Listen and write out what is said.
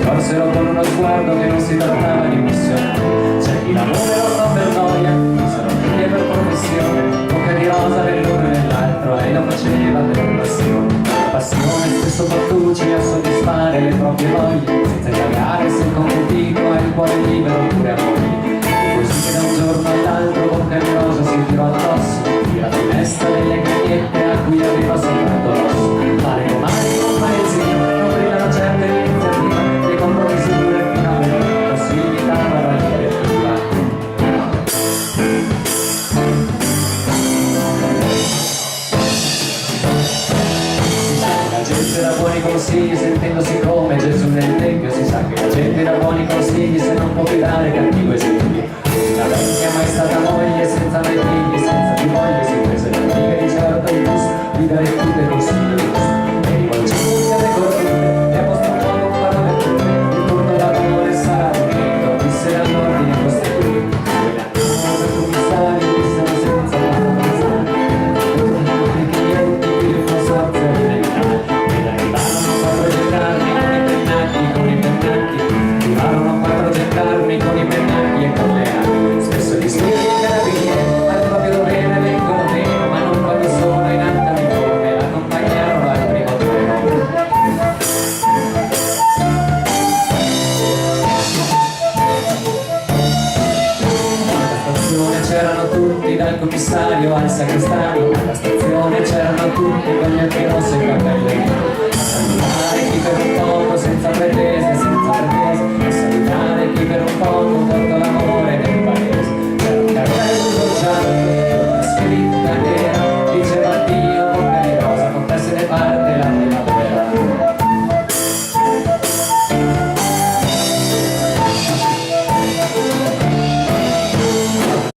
accorsero con uno sguardo che non si trattava di missione. C'è chi lavora non per noia, chi sono figlie per professione, bocca di rosa nell'uno e nell'altro, lei lo faceva per passione. La passione spesso conduce a soddisfare le proprie voglie, senza indagare se il computino è il cuore libero oppure a moglie. Così che da un giorno all'altro bocca di rosa si tirò addosso, la finestra delle cagliette a cui aveva soltanto l'osso. Male domani un paesino, non brillano certe iniziative, le compromisure fino a vedere, si limitava alla direttiva. La gente dà buoni consigli sentendosi come Gesù nel Tempio, si sa che la gente dà buoni consigli se non può guidare cattivo esempio. La vecchia mai stata moglie senza mai figli, senza più moglie, si prese l'antica di certo il gusto di dare tutte consigli giusto. E rivolgendosi alle corrute, e a posto un po' con parole tutte, il turno d'amore sarà finito, disse l'ordine costituito. Quella per conquistare, dissero senza pensare, tutti i clienti più di una sorta di verità. Ed arrivarono quattro gendarmi con i pennacchi, arrivarono quattro gendarmi con i pennacchi e con le armi. Spesso gli spiriti e i carabinieri al proprio dovere vengono meno, ma non quando sono in alta uniforme, l'accompagnarono al primo treno. Alla stazione c'erano tutti, dal commissario al sacrestano,